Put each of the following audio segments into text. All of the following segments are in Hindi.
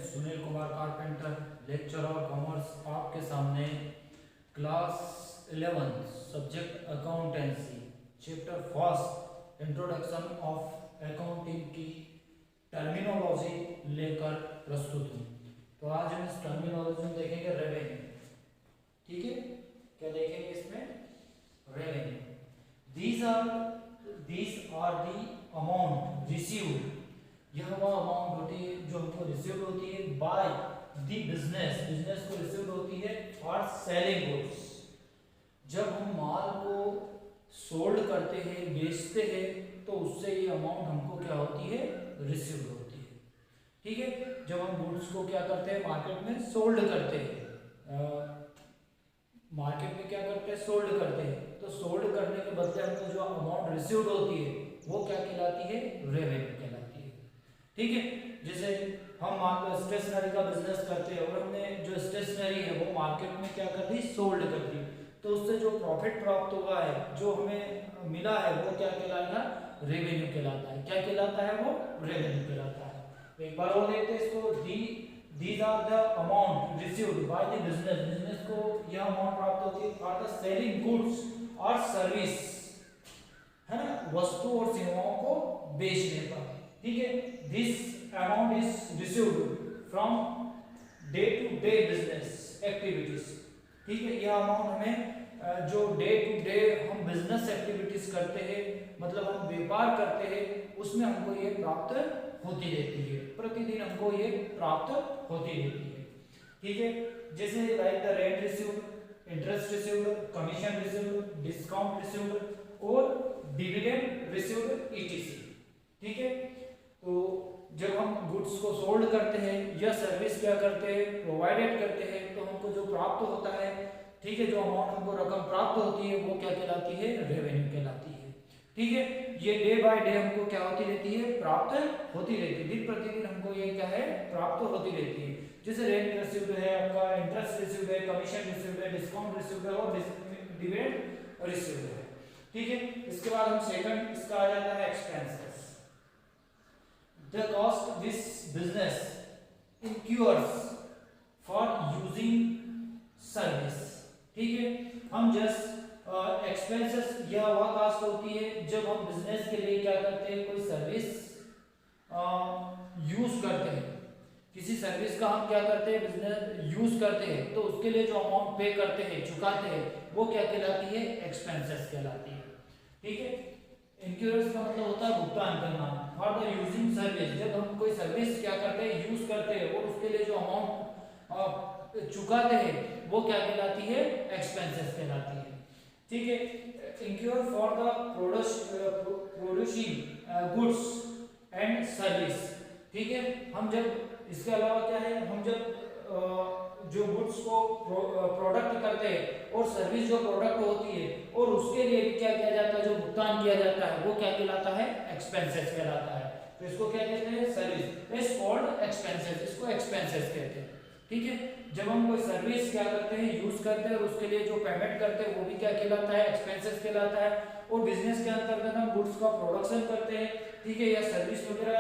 Sunil Kumar carpenter, lecturer commerce, आपके सामने class 11 subject accountancy chapter first introduction of accounting की टर्मिनोलॉजी लेकर प्रस्तुत हूँ। तो आज हम इस टर्मिनोलॉजी में देखेंगे रेवेन्यू। ठीक है, क्या देखेंगे इसमें? Revenue. These are the amount received, यह वह अमाउंट होती है जो हमको रिसीव होती है बाय द बिजनेस को रिसीव होती है फॉर सेलिंग गुड्स। जब हम माल को सोल्ड करते हैं, बेचते हैं, तो उससे ये अमाउंट हमको क्या होती है? रिसीव होती है। ठीक है, जब हम गुड्स को क्या करते हैं? मार्केट में सोल्ड करते हैं, मार्केट में क्या करते हैं? सोल्ड करते हैं। तो सोल्ड करने के बदले हमको जो अमाउंट रिसीव्ड होती है वो क्या कहलाती है? रेवेन्यू कहलाती है। ठीक है, जैसे हम मान लो स्टेशनरी का बिजनेस करते हैं और हमने जो स्टेशनरी है वो मार्केट में क्या कर दी? सोल्ड कर दी। तो उससे जो प्रॉफिट प्राप्त हुआ है, जो हमें मिला है, वो क्या कहलाएगा? रेवेन्यू कहलाता है। क्या कहलाता है? वो रेवेन्यू कहलाता है। तो एक बार और देखते हैं इसको। These are the amount received by the business को यह अमाउंट प्राप्त होती है फॉर द सेलिंग गुड्स और सर्विस, है ना, वस्तु और सेवाओं को बेचने पर। ठीक है, this amount is received from day to day business activities. ठीक है, यह अमाउंट हमें जो डे टू डे हम बिजनेस एक्टिविटीज करते हैं, मतलब हम व्यापार करते हैं, उसमें हमको ये प्राप्त होती रहती है। प्रतिदिन हमको ये प्राप्त होती रहती है। ठीक है, जैसे like the rent received, interest received, commission received, discount received और डिविडेंड रिसीव्ड ईटीसी। ठीक है, तो जब हम गुड्स को सोल्ड करते हैं या सर्विस क्या करते हैं? प्रोवाइडेड करते हैं, तो हमको जो प्राप्त होता है, ठीक है, जो अमाउंट हमको रकम प्राप्त होती है, वो क्या कहलाती है? रेवेन्यू कहलाती है। ठीक है, ये डे बाय डे हमको क्या होती रहती है? प्राप्त होती रहती है। दिन प्रतिदिन हमको ये क्या है? प्राप्त होती रहती है। जैसे रेंट रिसीव्ड है, आपका इंटरेस्ट रिसीव्ड है, कमीशन रिसीव्ड है, डिस्काउंट रिसीव्ड है और डिविडेंड रिसीव्ड है। ठीक है, इसके बाद हम सेकंड इसका आ जाता है expenses. The cost this business incurs for using service. ठीक है, हम जस्ट एक्सपेंसेस यह वह कास्ट होती है जब हम बिजनेस के लिए क्या करते हैं? कोई सर्विस यूज करते हैं। किसी सर्विस का हम क्या करते हैं? बिजनेस यूज करते हैं, तो उसके लिए जो अमाउंट पे करते हैं, चुकाते हैं, वो क्या कहलाती है? एक्सपेंसेस कहलाती है। ठीक है, इंक्योर्स का मतलब होता है भुगतान करना। फॉर द यूजिंग सर्विस, जब हम कोई सर्विस क्या करते हैं? यूज करते हैं, और उसके लिए जो अमाउंट चुकाते हैं, वो क्या कहलाती है? एक्सपेंसेस कहलाती है। ठीक है, incur for the producing goods and service. ठीक है, हम जब इसके अलावा क्या है? हम जब जो गुड्स को प्रोडक्ट करते हैं और सर्विस जो प्रोडक्ट होती है, और उसके लिए भी क्या किया जाता है? जो भुगतान किया जाता है, वो क्या कहलाता है? एक्सपेंसेस कहलाता है। तो इसको क्या कहते हैं? सर्विस इज कॉल्ड एक्सपेंसेस, इसको एक्सपेंसेस कहते हैं। ठीक है, जब हम कोई सर्विस क्या करते हैं? यूज करते हैं, और उसके लिए जो पेमेंट करते हैं, वो भी क्या कहलाता है? एक्सपेंसेस कहलाता है। और बिजनेस के अंतर्गत हम गुड्स का प्रोडक्शन करते हैं, ठीक है, या सर्विस वगैरह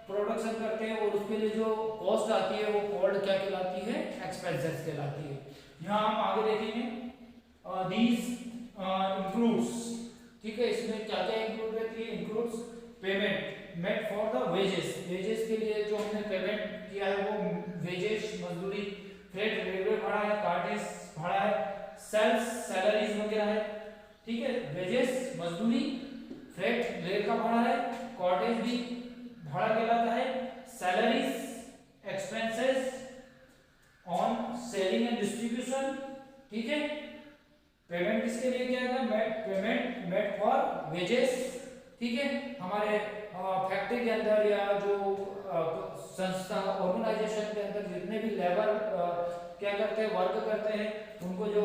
प्रोडक्शन करते हैं, और उसके लिए जो कॉस्ट आती है वो कॉल्ड क्या कहलाती है? एक्सपेंसेस कहलाती है। यहाँ हम आगे देखेंगे दीज इंक्लूड्स। ठीक है, इसमें क्या क्या इंक्लूड रहती है? Includes payment made for the wages, wages के लिए जो हमने पेमेंट किया है, वो वेजेस मजदूरी, फ्रेट रेलवे भाड़ा है, कार्टेज भाड़ा है, सेल्स सैलरीज वगैरह है। ठीक है, वेजेस मजदूरी, फ्रेट रेल का भाड़ा है, कॉटेज भी भाड़ा कहलाता है, salaries expenses on selling and distribution. ठीक है, पेमेंट किसके लिए किया गया? Payment made for wages. ठीक है, हमारे फैक्ट्री के अंदर या जो संस्था ऑर्गेनाइजेशन के अंदर जितने भी लेबर क्या करते हैं? वर्क करते हैं, उनको जो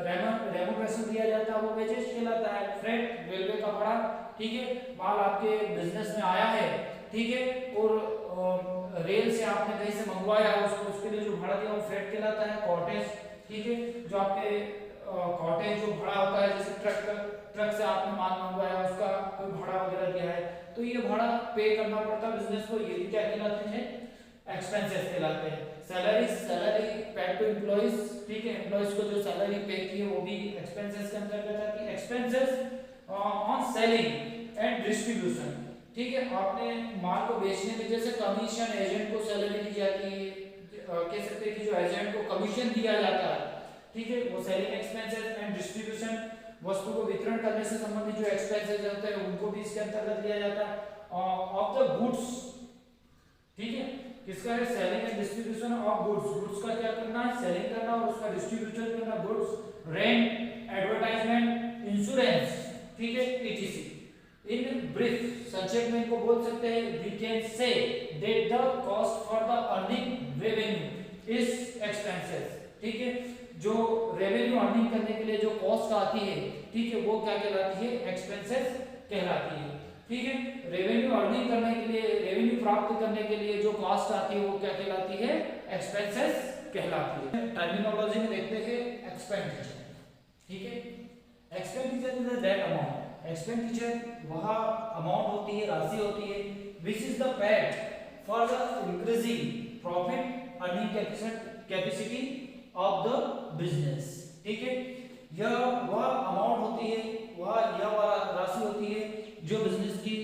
रेम्यूनरेशन दिया जाता है, वो वेजेस कहलाता है। फ्रेट रेलवे का भाड़ा। ठीक है, माल आपके बिजनेस में आया है, ठीक है, और रेल से आपने कहीं से मंगवाया है उसको, उसके लिए जो भाड़ा दिया वो फ्रेट कहलाता है। कॉटेज, ठीक है, जो आपके कॉटेज जो भाड़ा होता है, जैसे ट्रक से आपने माल मंगवाया, उसका कोई भाड़ा वगैरह दिया है, तो ये भाड़ा पे करना पड़ता है बिजनेस को। ये क्या कहलाते हैं? एक्सपेंसेस कहलाते हैं। सैलरी पेड टू एम्प्लॉइज, ठीक है, एम्प्लॉइज को जो सैलरी पे की है वो भी एक्सपेंसेस के अंतर्गत आती है। Expenses on selling and distribution, ठीक है, आपने माल को बेचने में जैसे कमीशन एजेंट को सैलरी दी जाती है, कह सकते हैं कि जो एजेंट को कमीशन दिया जाता है, ठीक है, वो सेलिंग एक्सपेंसेस एंड डिस्ट्रीब्यूशन, वस्तु को वितरण करने से संबंधित जो एक्सपेंसेस होते हैं उनको भी इसके अंतर्गत लिया जाता है। ऑफ द गुड्स, ठीक है, किसका है, selling and distribution of goods, goods का क्या करना है, सेलिंग करना और उसका डिस्ट्रीब्यूशन करना, गुड्स, रेंट, एडवर्टाइजमेंट, इंश्योरेंस, ठीक है, etc. इन ब्रीफ, संक्षेप में इनको बोल सकते हैं, we can say that the cost for the earning revenue is expenses, ठीक है, जो रेवेन्यू अर्निंग करने के लिए जो कॉस्ट आती है, ठीक है, वो क्या कहलाती है, एक्सपेंसेस कहलाती है, ठीक है। रेवेन्यू अर्निंग करने के लिए, रेवेन्यू प्राप्त करने के लिए जो कॉस्ट आती है वो क्या कहलाती है, एक्सपेंसेस कहलाती है। टर्मिनोलॉजी में देखते हैं एक्सपेंडिचर, ठीक है, expenditure is that amount, expenditure वह अमाउंट होती है, राशि होती है, which is the paid for the increasing profit earning capacity of the business, ठीक है, यह वह अमाउंट होती है, वह राशि होती है जो बिजनेस की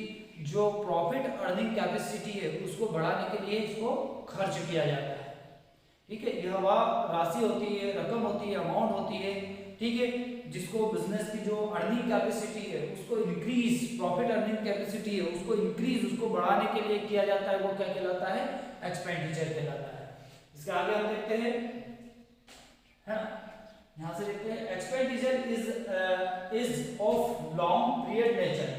जो प्रॉफिट अर्निंग कैपेसिटी है उसको बढ़ाने के लिए इसको खर्च किया जाता है, ठीक है, यह वह राशि होती है, रकम होती है, अमाउंट होती है, ठीक है, जिसको बिजनेस की जो अर्निंग कैपेसिटी है उसको इंक्रीज, प्रॉफिट अर्निंग कैपेसिटी है उसको इंक्रीज, उसको बढ़ाने के लिए किया जाता है, वो क्या कहलाता है, एक्सपेंडिचर कहलाता है। इसके आगे हम देखते हैं, है ना, यहां से देखते हैं expenditure is of long period nature,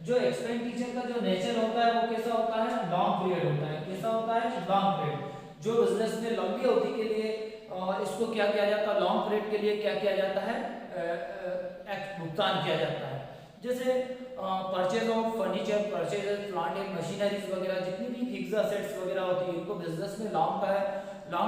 जो एक्सपेंडिचर का जो नेचर होता है वो कैसा होता है, लॉन्ग पीरियड होता है, कैसा होता है, लॉन्ग पीरियड, जो बिजनेस में लंबी अवधि के लिए इसको क्या किया जाता है, लॉन्ग पीरियड के लिए क्या किया जाता है, भुगतान किया जाता है। जैसे purchase of furniture, purchase of plant and machineries वगैरह, जितनी भी फिक्स्ड असेट्स वगैरह होती है इनको बिजनेस में लॉन्ग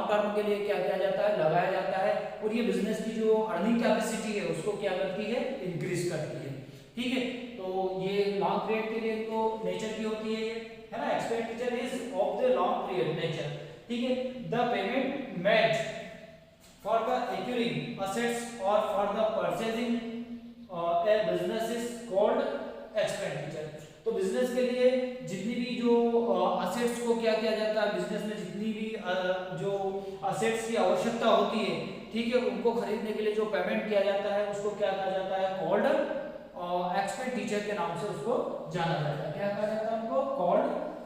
टर्म के लिए क्या किया जाता है, लगाया जाता है, और ये बिजनेस की जो अर्निंग कैपेसिटी है उसको क्या करती है, इंक्रीज करती है, ठीक है। तो ये लॉन्ग पीरियड के लिए तो नेचर की होती है, ये है ना, expenditure is of the long period nature, ठीक है, the payment made for the acquiring assets और for the purchasing a business is called expenditure. तो बिजनेस के लिए जितनी भी जो असेट्स को क्या किया जाता है, बिजनेस में जितनी भी जो असेट्स की आवश्यकता होती है, ठीक है, उनको खरीदने के लिए जो पेमेंट किया जाता है उसको क्या कहा जाता है, कॉल्ड एक्सपेंडिचर के नाम से उसको जाना जाता है, क्या कहा जाता है, उनको कॉल्ड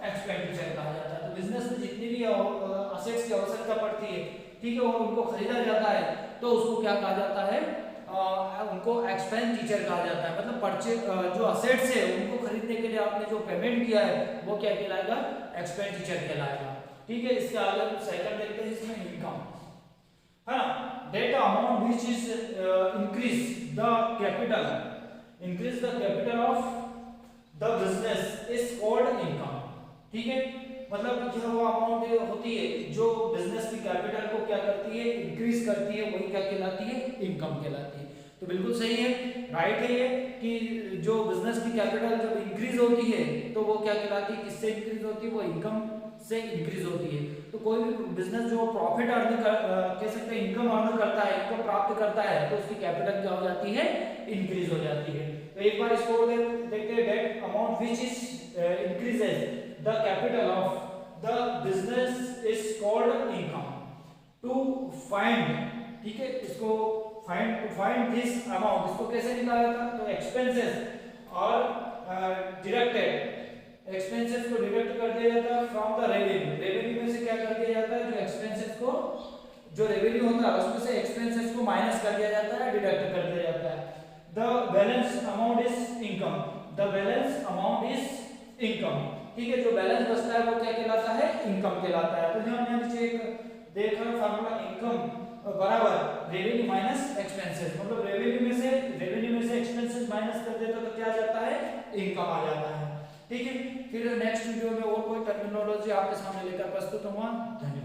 एक्सपेंडिचर कहा जाता है। तो बिजनेस में जितनी भी असेट्स की आवश्यकता पड़ती है, ठीक है, और उनको खरीदा जाता है तो उसको क्या कहा जाता है, उनको एक्सपेंडिचर कहा जाता है, मतलब परचेज जो असेट्स है उनको खरीदने के लिए आपने जो पेमेंट किया है वो क्या कहलाएगा, एक्सपेंडिचर कहलाएगा, ठीक है। इसके आगे हम सेकंड देखते हैं, इसमें इनकम, है ना, that amount which is increase the capital of the business is called income, ठीक है, मतलब यह वो अमाउंट होती है जो बिजनेस की कैपिटल को क्या करती है, इंक्रीज करती है, वही क्या कहलाती है, इनकम कहलाती है। तो बिल्कुल सही है, राइट है ये कि जो बिजनेस की कैपिटल जब इंक्रीज होती है तो वो क्या कहलाती है, किससे इंक्रीज होती है, वो इनकम से इंक्रीज होती है। तो कोई भी बिजनेस जो प्रॉफिट अर्न कह सकते हैं, इनकम अर्न करता है, इनकम प्राप्त करता है, तो उसकी कैपिटल क्या हो जाती है, इंक्रीज हो जाती है। तो एक बार इसको देखते हैं, that amount which is increases the capital of the business is called income. To find, ठीक है, इसको find this amount, इसको कैसे निकाला जाता है, तो expenses और directed expenses को डिडक्ट कर दिया जाता है from the revenue में से क्या कर दिया जाता है, जो expenses को, जो रेवेन्यू होता है उसमें से expenses को माइनस कर दिया जाता है, डिडक्ट कर दिया जाता है। The balance amount is income, the balance amount is income, ठीक है, जो बैलेंस बचता है वो क्या कहलाता है, इनकम कहलाता है। तो यहाँ नीचे एक देख रहे हो फार्मूला, इनकम बराबर रेवेन्यू माइनस एक्सपेंसेस, मतलब रेवेन्यू में से एक्सपेंसेस माइनस कर देते तो क्या आ जाता है, इनकम आ जाता है, ठीक है। फिर नेक्स्ट वीडियो में और कोई टर्मिनोलॉजी आपके सामने लेकर प्रस्तुत होगा। धन्यवाद।